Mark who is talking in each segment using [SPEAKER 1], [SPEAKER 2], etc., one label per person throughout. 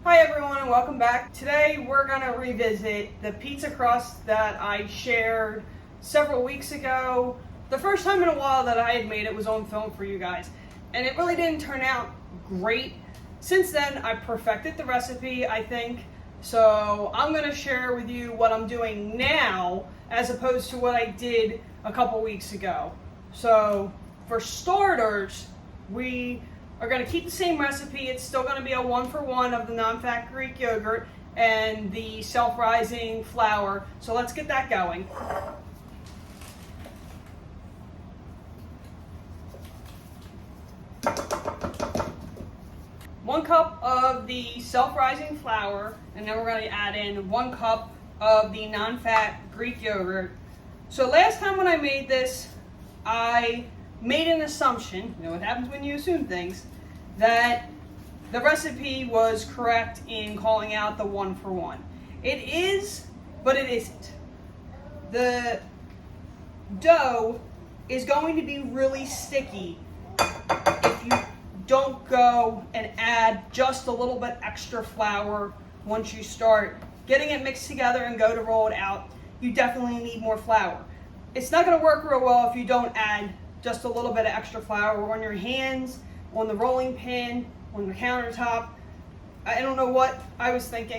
[SPEAKER 1] Hi everyone and welcome back. Today we're going to revisit the pizza crust that I shared several weeks ago. The first time in a while that I had made it was on film for you guys, and it really didn't turn out great. Since then I perfected the recipe, I think, so I'm going to share with you what I'm doing now as opposed to what I did a couple weeks ago. So for starters, we are going to keep the same recipe. It's still going to be a 1-for-1 of the non-fat Greek yogurt and the self-rising flour. So let's get that going. One cup of the self-rising flour, and then we're going to add in 1 cup of the non-fat Greek yogurt. So last time when I made this, I made an assumption, you know what happens when you assume things, that the recipe was correct in calling out the 1-for-1. It is, but it isn't. The dough is going to be really sticky if you don't go and add just a little bit extra flour once you start getting it mixed together and go to roll it out. You definitely need more flour. It's not going to work real well if you don't add just a little bit of extra flour on your hands, on the rolling pin, on the countertop. I don't know what I was thinking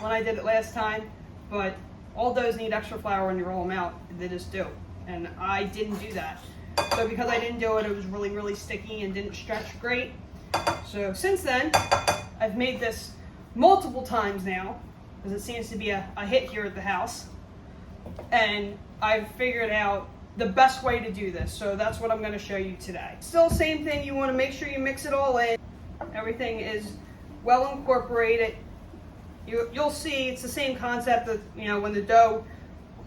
[SPEAKER 1] when I did it last time, but all doughs need extra flour when you roll them out. They just do. And I didn't do that. So because I didn't do it, it was really, really sticky and didn't stretch great. So since then, I've made this multiple times now, because it seems to be a hit here at the house. And I've figured out the best way to do this. So that's what I'm going to show you today. Still same thing, you want to make sure you mix it all in. Everything is well incorporated. You'll see it's the same concept that, you know, when the dough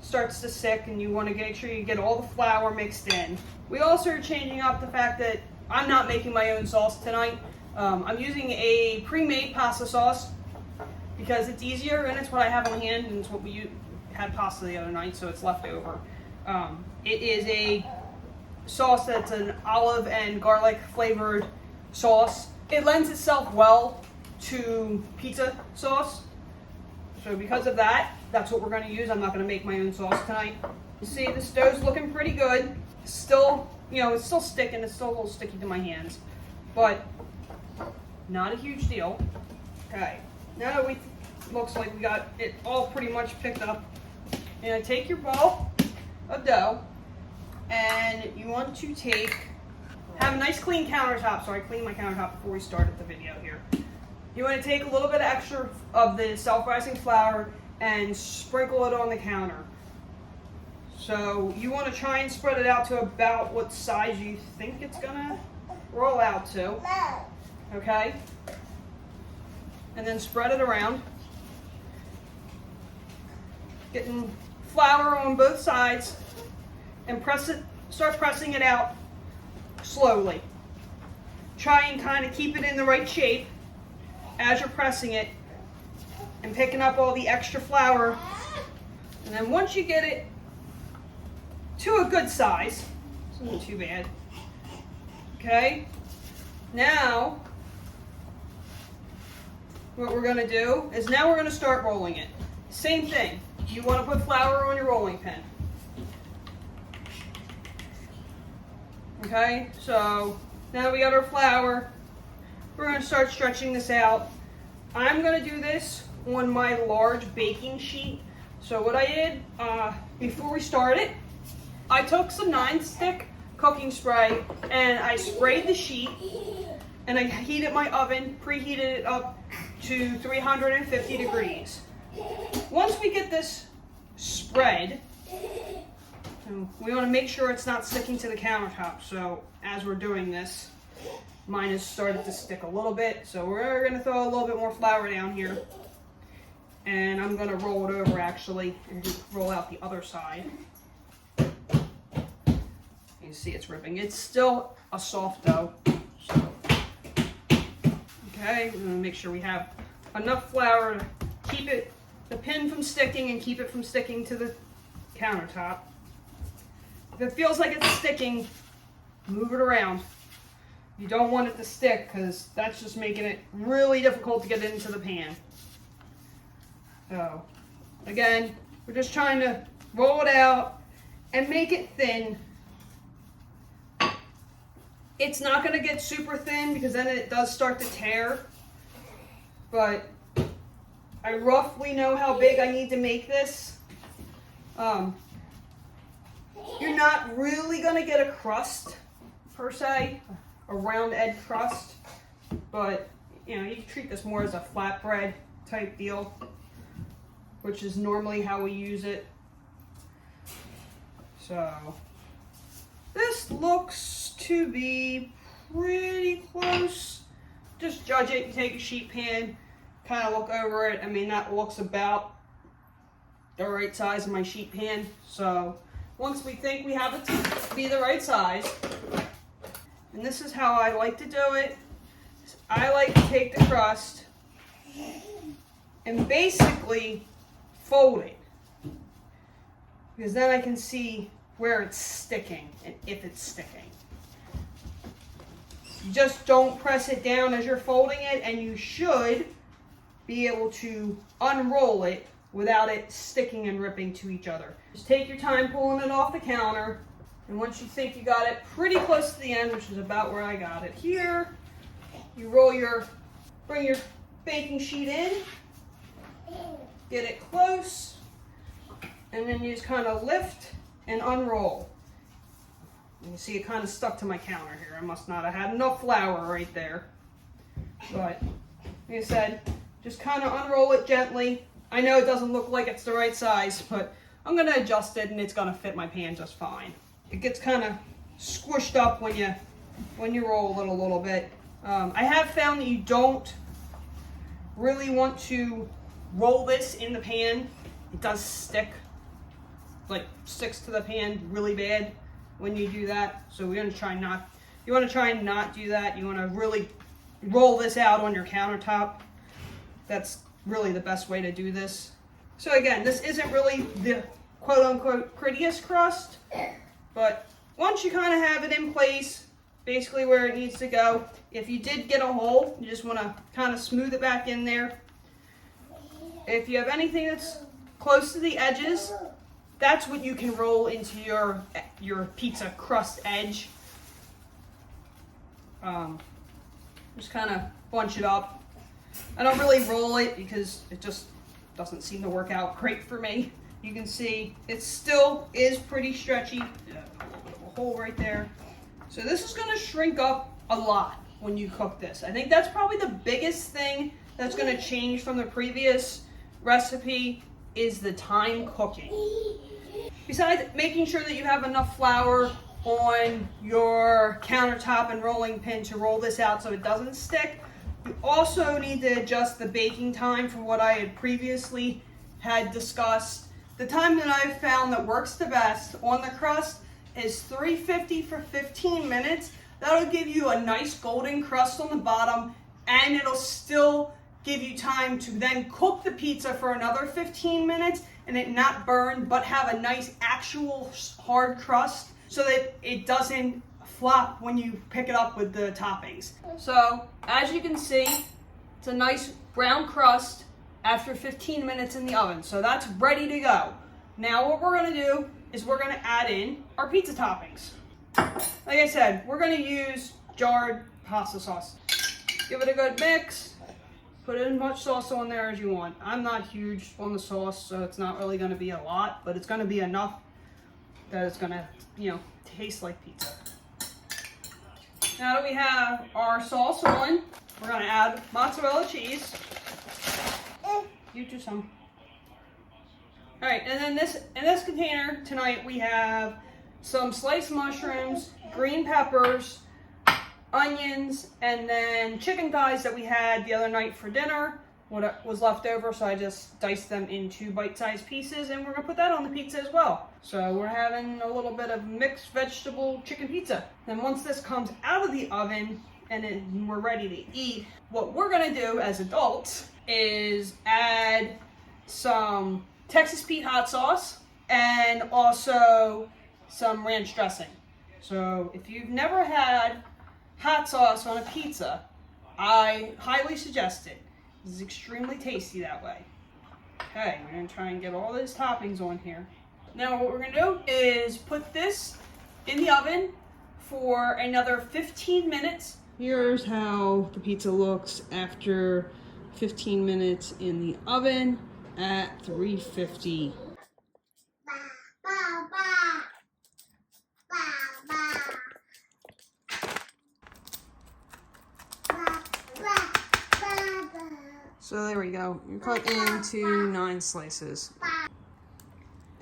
[SPEAKER 1] starts to stick and you want to make sure you get all the flour mixed in. We also are changing up the fact that I'm not making my own sauce tonight. I'm using a pre-made pasta sauce because it's easier and it's what I have on hand, and it's what we had pasta the other night, so it's left over. It is a sauce that's an olive and garlic flavored sauce. It lends itself well to pizza sauce. So because of that, that's what we're going to use. I'm not going to make my own sauce tonight. You see, the dough's looking pretty good. Still, you know, it's still sticking. It's still a little sticky to my hands, but not a huge deal. Okay, now that looks like we got it all pretty much picked up, you're going to take your ball of dough, and you want to have a nice clean countertop. So I cleaned my countertop before we started the video here. You want to take a little bit extra of the self-rising flour and sprinkle it on the counter. So you want to try and spread it out to about what size you think it's gonna roll out to. Okay? And then spread it around. Getting flour on both sides and start pressing it out slowly. Try and kind of keep it in the right shape as you're pressing it and picking up all the extra flour. And then once you get it to a good size, it's not too bad. Okay, now what we're going to do is now we're going to start rolling it. Same thing. You want to put flour on your rolling pin. Okay, so now that we got our flour, we're going to start stretching this out. I'm going to do this on my large baking sheet. So what I did before we started, I took some 9-stick cooking spray and I sprayed the sheet, and I heated my oven, preheated it up to 350 degrees. Once we get this spread, we want to make sure it's not sticking to the countertop. So as we're doing this, mine has started to stick a little bit. So we're going to throw a little bit more flour down here. And I'm going to roll it over actually and roll out the other side. You can see it's ripping. It's still a soft dough. So, okay, we're going to make sure we have enough flour to keep the pin from sticking and keep it from sticking to the countertop. If it feels like it's sticking, move it around. You don't want it to stick because that's just making it really difficult to get it into the pan. So, again, we're just trying to roll it out and make it thin. It's not going to get super thin because then it does start to tear. But I roughly know how big I need to make this. You're not really going to get a crust, per se, a round edge crust. But, you know, you can treat this more as a flatbread type deal, which is normally how we use it. So, this looks to be pretty close. Just judge it. You take a sheet pan, kind of look over it. I mean, that looks about the right size of my sheet pan. So, once we think we have it to be the right size, and this is how I like to do it. I like to take the crust and basically fold it, because then I can see where it's sticking and if it's sticking. You just don't press it down as you're folding it, and you should be able to unroll it without it sticking and ripping to each other. Just take your time pulling it off the counter, and once you think you got it pretty close to the end, which is about where I got it here, you bring your baking sheet in, get it close, and then you just kind of lift and unroll. You can see it kind of stuck to my counter here. I must not have had enough flour right there. But, like I said, just kind of unroll it gently. I know it doesn't look like it's the right size, but I'm going to adjust it and it's going to fit my pan just fine. It gets kind of squished up when you roll it a little bit. I have found that you don't really want to roll this in the pan. It does stick, like sticks to the pan really bad when you do that. So we're going to try not, you want to try and not do that. You want to really roll this out on your countertop. That's really the best way to do this. So again, this isn't really the quote unquote prettiest crust, but once you kind of have it in place, basically where it needs to go, if you did get a hole, you just want to kind of smooth it back in there. If you have anything that's close to the edges, that's what you can roll into your pizza crust edge. Just kind of bunch it up. I don't really roll it because it just doesn't seem to work out great for me. You can see it still is pretty stretchy. Yeah, a little bit of a hole right there. So this is going to shrink up a lot when you cook this. I think that's probably the biggest thing that's going to change from the previous recipe is the time cooking. Besides making sure that you have enough flour on your countertop and rolling pin to roll this out so it doesn't stick, you also need to adjust the baking time from what I had previously had discussed. The time that I've found that works the best on the crust is 350 for 15 minutes. That'll give you a nice golden crust on the bottom, and it'll still give you time to then cook the pizza for another 15 minutes and it not burn, but have a nice actual hard crust so that it doesn't flop when you pick it up with the toppings. So, as you can see, it's a nice brown crust after 15 minutes in the oven. So that's ready to go. Now what we're gonna do is we're gonna add in our pizza toppings. Like I said, we're gonna use jarred pasta sauce. Give it a good mix. Put as much sauce on there as you want. I'm not huge on the sauce, so it's not really gonna be a lot, but it's gonna be enough that it's gonna, taste like pizza. Now that we have our sauce on, we're gonna add mozzarella cheese. You do some. All right, and then in this container tonight we have some sliced mushrooms, green peppers, onions, and then chicken thighs that we had the other night for dinner. What was left over, so I just diced them into bite-sized pieces, and we're gonna put that on the pizza as well. So we're having a little bit of mixed vegetable chicken pizza. Then once this comes out of the oven and we're ready to eat, what we're gonna do as adults is add some Texas Pete hot sauce and also some ranch dressing. So if you've never had hot sauce on a pizza, I highly suggest it. It's extremely tasty that way. Okay, we're gonna try and get all those toppings on here. Now what we're gonna do is put this in the oven for another 15 minutes. Here's how the pizza looks after 15 minutes in the oven at 350. So there we go. You cut into 9 slices.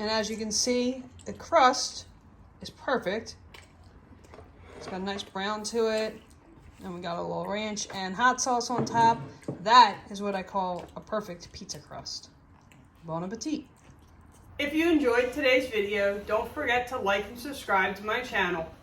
[SPEAKER 1] And as you can see, the crust is perfect. It's got a nice brown to it. And we got a little ranch and hot sauce on top. That is what I call a perfect pizza crust. Bon appetit. If you enjoyed today's video, don't forget to like and subscribe to my channel.